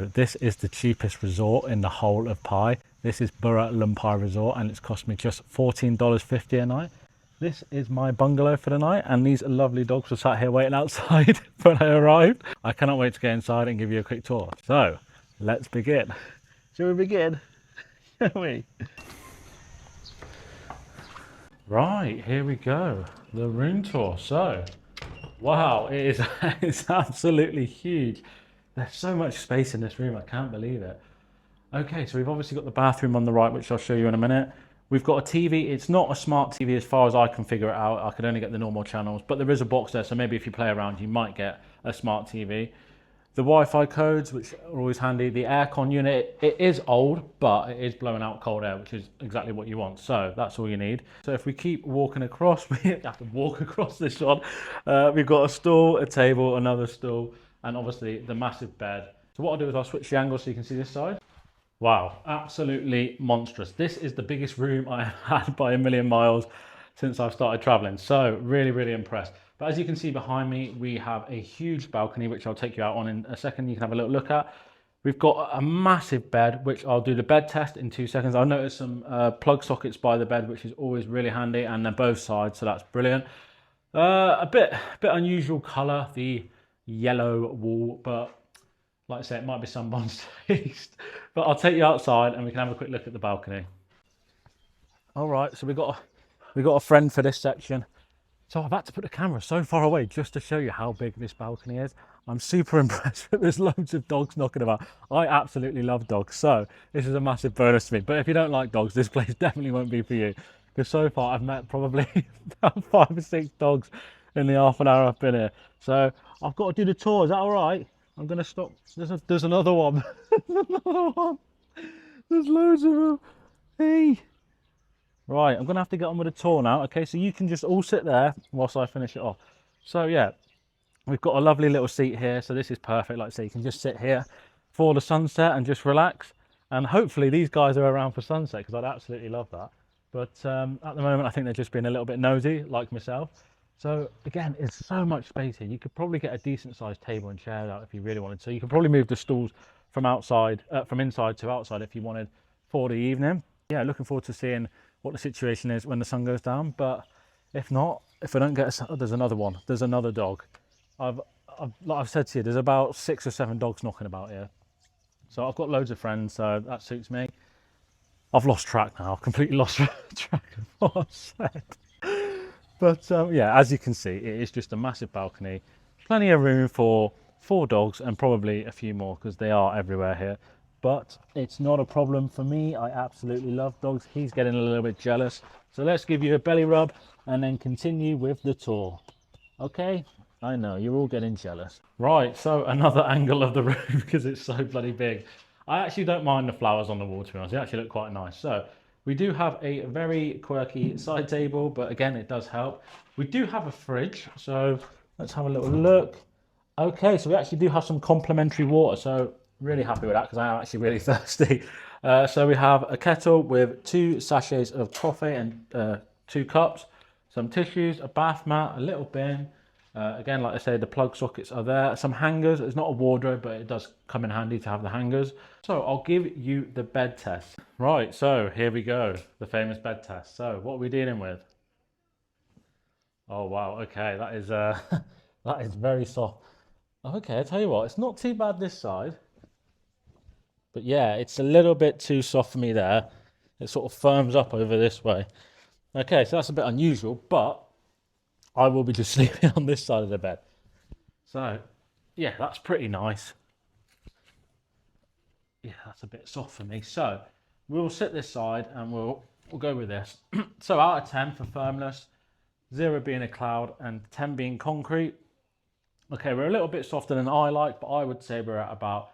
This is the cheapest resort in the whole of Pai. This is Bura Lumpai Resort and it's cost me just $14.50 a night. This is my bungalow for the night and these lovely dogs were sat here waiting outside when I arrived. I cannot wait to get inside and give you a quick tour. So let's begin. Shall we begin? Shall we? Right, here we go. The room tour. So, wow, it's absolutely huge. There's so much space in this room, I can't believe it. Okay, so we've obviously got the bathroom on the right, which I'll show you in a minute. We've got a TV. It's not a smart TV as far as I can figure it out. I could only get the normal channels, but there is a box there, so maybe if you play around, you might get a smart TV. The Wi-Fi codes, which are always handy. The aircon unit, it is old, but it is blowing out cold air, which is exactly what you want. So that's all you need. So if we keep walking across, we have to walk across this one. We've got a stool, a table, another stool, and obviously the massive bed. So what I'll do is I'll switch the angle so you can see this side. Wow, absolutely monstrous. This is the biggest room I have had by a million miles since I've started traveling. So really, really impressed. But as you can see behind me, we have a huge balcony, which I'll take you out on in a second. You can have a little look at. We've got a massive bed, which I'll do the bed test in 2 seconds. I'll notice some plug sockets by the bed, which is always really handy, and they're both sides, so that's brilliant. A bit unusual color, the yellow wall, but like I say, it might be someone's taste. But I'll take you outside and we can have a quick look at the balcony. All right, so we got a friend for this section. So I've had to put the camera so far away just to show you how big this balcony is. I'm super impressed that there's loads of dogs knocking about. I absolutely love dogs, so this is a massive bonus to me. But if you don't like dogs, this place definitely won't be for you. Because so far I've met probably about 5 or 6 dogs in the half an hour I've been here. So I've got to do the tour, is that all right? I'm going to stop. There's another one. There's another one. There's loads of them. Hey. Right, I'm going to have to get on with the tour now. Okay, so you can just all sit there whilst I finish it off. So yeah, we've got a lovely little seat here. So this is perfect. Like I say, you can just sit here for the sunset and just relax. And hopefully these guys are around for sunset because I'd absolutely love that. But at the moment, I think they're just being a little bit nosy, like myself. So again, it's so much space here. You could probably get a decent sized table and chairs out if you really wanted to. You could probably move the stools from outside, from inside to outside if you wanted for the evening. Yeah, looking forward to seeing what the situation is when the sun goes down. But if not, if I don't get a, there's another one. There's another dog. Like I've said to you, there's about 6 or 7 dogs knocking about here. So I've got loads of friends, so that suits me. I've lost track now. I've completely lost track of what I've said. But yeah, as you can see, it is just a massive balcony, plenty of room for 4 dogs and probably a few more because they are everywhere here. But it's not a problem for me. I absolutely love dogs. He's getting a little bit jealous. So let's give you a belly rub and then continue with the tour. Okay? I know, you're all getting jealous. Right, so another angle of the room because it's so bloody big. I actually don't mind the flowers on the wall, to be honest. They actually look quite nice. So we do have a very quirky side table, but again, it does help. We do have a fridge, so let's have a little look. Okay, so we actually do have some complimentary water, so really happy with that because I am actually really thirsty. So we have a kettle with 2 sachets of coffee and 2 cups, some tissues, a bath mat, a little bin. Again, like I say, the plug sockets are there. Some hangers. It's not a wardrobe, but it does come in handy to have the hangers. So I'll give you the bed test. Right, so here we go. The famous bed test. So what are we dealing with? Oh, wow. Okay, that is that is very soft. Okay, I'll tell you what. It's not too bad this side. But yeah, it's a little bit too soft for me there. It sort of firms up over this way. Okay, so that's a bit unusual, but I will be just sleeping on this side of the bed. So, yeah, that's pretty nice. Yeah, that's a bit soft for me. So, we'll sit this side and we'll go with this. So, out of 10 for firmness, 0 being a cloud and 10 being concrete. Okay, we're a little bit softer than I like, but I would say we're at about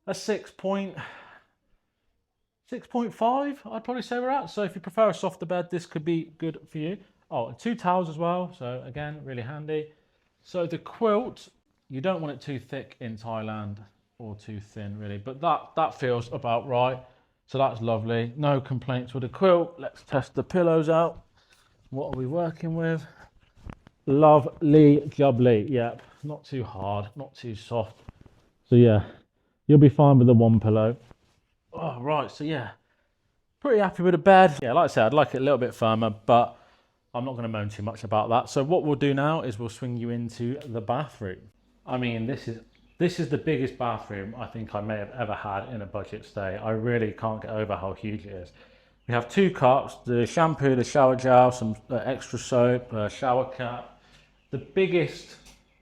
a 6.5, I'd probably say we're at. So, if you prefer a softer bed, this could be good for you. Oh, 2 towels as well, so again, really handy. So the quilt, you don't want it too thick in Thailand or too thin really, but that feels about right. So that's lovely. No complaints with the quilt. Let's test the pillows out. What are we working with? Lovely jubbly. Yep, not too hard, not too soft. So yeah, You'll be fine with the one pillow. Oh, right, so yeah, pretty happy with the bed. Yeah, like I said, I'd like it a little bit firmer, but I'm not going to moan too much about that. So what we'll do now is we'll swing you into the bathroom. I mean, this is the biggest bathroom I think I may have ever had in a budget stay. I really can't get over how huge it is. We have two cups, the shampoo, the shower gel, some extra soap, a shower cap. The biggest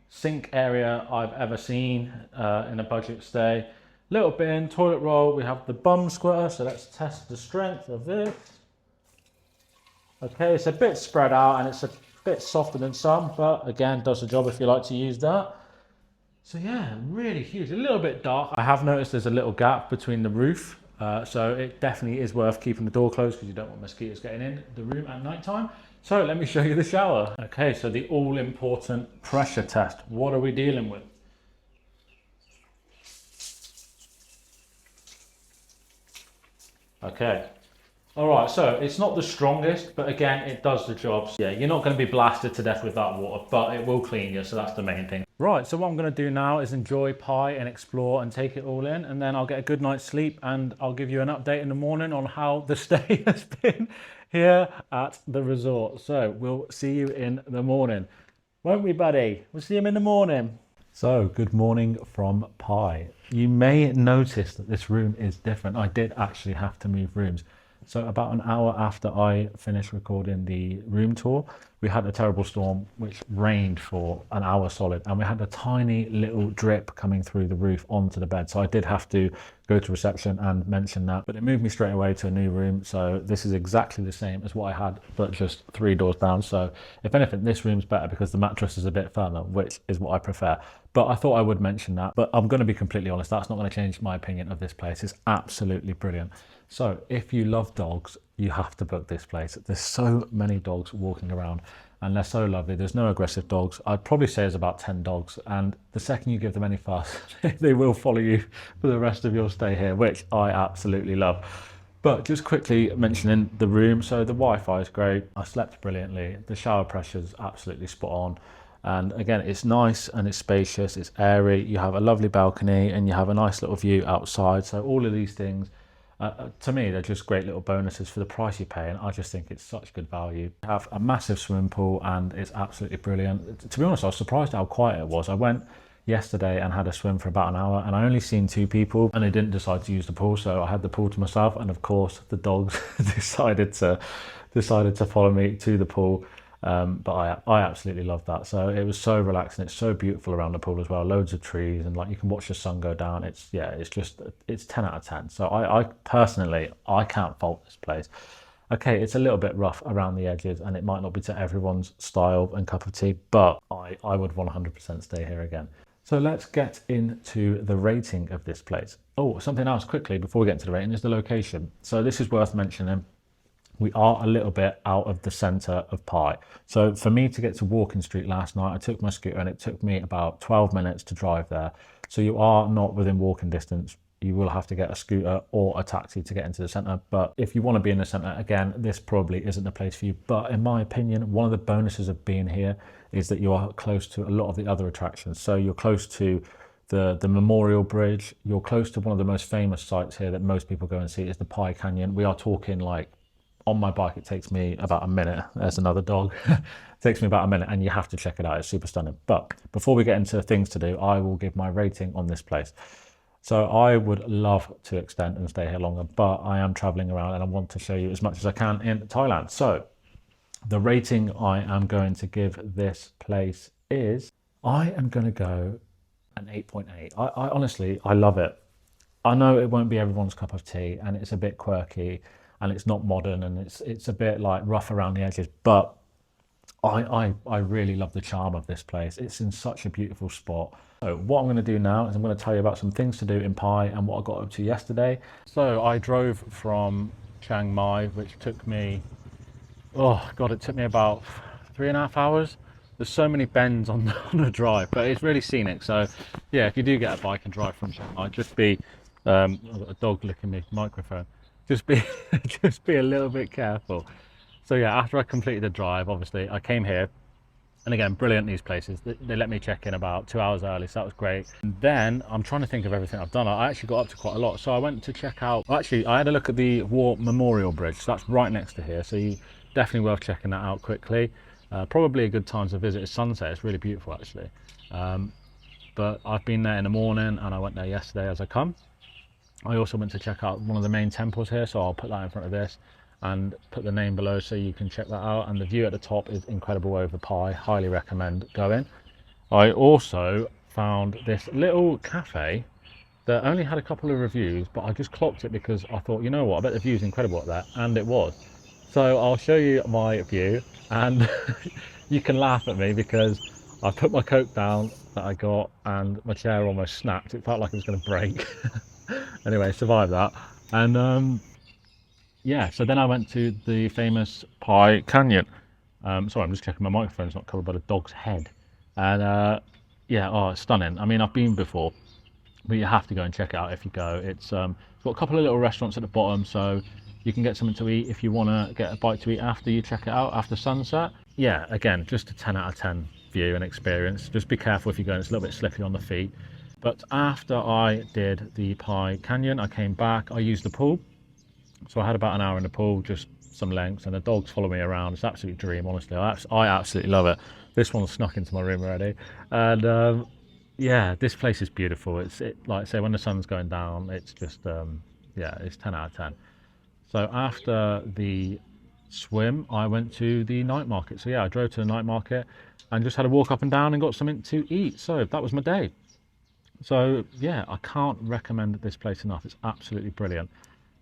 sink area I've ever seen in a budget stay. Little bin, toilet roll, we have the bum squitter, so let's test the strength of this. Okay, it's a bit spread out and it's a bit softer than some, but again, does the job if you like to use that. So yeah, really huge, a little bit dark. I have noticed there's a little gap between the roof, so it definitely is worth keeping the door closed because you don't want mosquitoes getting in the room at night time. So let me show you the shower. Okay, so the all important pressure test. What are we dealing with? Okay. All right, so it's not the strongest, but again, it does the job. Yeah, you're not going to be blasted to death with that water, but it will clean you, so that's the main thing. Right, so what I'm going to do now is enjoy Pai and explore and take it all in, and then I'll get a good night's sleep, and I'll give you an update in the morning on how the stay has been here at the resort. So we'll see you in the morning, won't we, buddy? We'll see him in the morning. So, good morning from Pai. You may notice that this room is different. I did actually have to move rooms. So about an hour after I finished recording the room tour, we had a terrible storm which rained for an hour solid, and we had a tiny little drip coming through the roof onto the bed. So I did have to go to reception and mention that, but it moved me straight away to a new room. So this is exactly the same as what I had, but just 3 doors down. So if anything, this room's better because the mattress is a bit firmer, which is what I prefer. But I thought I would mention that, but I'm going to be completely honest, that's not going to change my opinion of this place. It's absolutely brilliant. So if you love dogs, you have to book this place. There's so many dogs walking around and they're so lovely. There's no aggressive dogs. I'd probably say there's about 10 dogs, and the second you give them any fuss, they will follow you for the rest of your stay here, which I absolutely love. But just quickly mentioning the room, so the Wi-Fi is great. I slept brilliantly. The shower pressure is absolutely spot on. And again, it's nice and it's spacious, it's airy. You have a lovely balcony and you have a nice little view outside. So all of these things, to me, they're just great little bonuses for the price you pay, and I just think it's such good value. You have a massive swimming pool and it's absolutely brilliant. To be honest, I was surprised how quiet it was. I went yesterday and had a swim for about an hour, and I only seen 2 people and they didn't decide to use the pool, so I had the pool to myself, and of course the dogs decided to follow me to the pool. But I absolutely loved that. So it was so relaxing. It's so beautiful around the pool as well. Loads of trees, and like you can watch the sun go down. It's 10 out of 10. So I personally, I can't fault this place. Okay, it's a little bit rough around the edges and it might not be to everyone's style and cup of tea, but I would 100% stay here again. So let's get into the rating of this place. Oh, something else quickly before we get into the rating is the location. So this is worth mentioning. We are a little bit out of the centre of Pai. So for me to get to Walking Street last night, I took my scooter and it took me about 12 minutes to drive there. So you are not within walking distance. You will have to get a scooter or a taxi to get into the centre. But if you want to be in the centre, again, this probably isn't the place for you. But in my opinion, one of the bonuses of being here is that you are close to a lot of the other attractions. So you're close to the Memorial Bridge. You're close to one of the most famous sites here that most people go and see is the Pai Canyon. We are talking like, on my bike, it takes me about a minute. There's another dog. It takes me about a minute and you have to check it out. It's super stunning. But before we get into things to do, I will give my rating on this place. So I would love to extend and stay here longer, but I am traveling around and I want to show you as much as I can in Thailand. So the rating I am going to give this place is, I am going to go an 8.8. I honestly, I love it. I know it won't be everyone's cup of tea and it's a bit quirky and it's not modern and it's a bit like rough around the edges, but I really love the charm of this place. It's in such a beautiful spot. So what I'm going to do now is I'm going to tell you about some things to do in Pai and what I got up to yesterday. So I drove from Chiang Mai, which took me, oh God, it took me about 3.5 hours. There's so many bends on the drive, but it's really scenic. So yeah, if you do get a bike and drive from Chiang Mai, just be, I've got a dog licking my microphone. Just be a little bit careful. So yeah, after I completed the drive, obviously I came here And again, brilliant, these places. They let me check in about 2 hours early, so that was great. And then I'm trying to think of everything I've done. I actually got up to quite a lot. So I went to check out, well, actually, I had a look at the War Memorial Bridge. So that's right next to here. So you definitely worth checking that out quickly. Probably a good time to visit is sunset. It's really beautiful, actually. But I've been there in the morning and I went there yesterday as I come. I also went to check out one of the main temples here, so I'll put that in front of this and put the name below so you can check that out. And the view at the top is incredible over Pai. Highly recommend going. I also found this little cafe that only had a couple of reviews, but I just clocked it because I thought, you know what, I bet the view's incredible at that, and it was. So I'll show you my view, and you can laugh at me because I put my Coke down that I got and my chair almost snapped. It felt like it was going to break. Anyway, survived that. And yeah, so then I went to the famous Pai Canyon. Sorry, I'm just checking my microphone's not covered by the dog's head. And yeah, oh, it's stunning. I mean, I've been before, but you have to go and check it out if you go. It's got a couple of little restaurants at the bottom, so you can get something to eat if you want to get a bite to eat after you check it out, after sunset. Yeah, again, just a 10 out of 10 view and experience. Just be careful if you're going, it's a little bit slippy on the feet. But after I did the Pai Canyon, I came back, I used the pool. So I had about an hour in the pool, just some lengths, and the dogs follow me around. It's an absolute dream, honestly. I absolutely love it. This one snuck into my room already. And yeah, this place is beautiful. Like I say, when the sun's going down, it's just, yeah, it's 10 out of 10. So after the swim, I went to the night market. So yeah, I drove to the night market and just had a walk up and down and got something to eat. So that was my day. So yeah, I can't recommend this place enough. It's absolutely brilliant.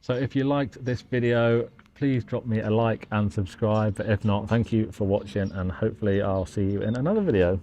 So if you liked this video, please drop me a like and subscribe. But if not, thank you for watching, and hopefully I'll see you in another video.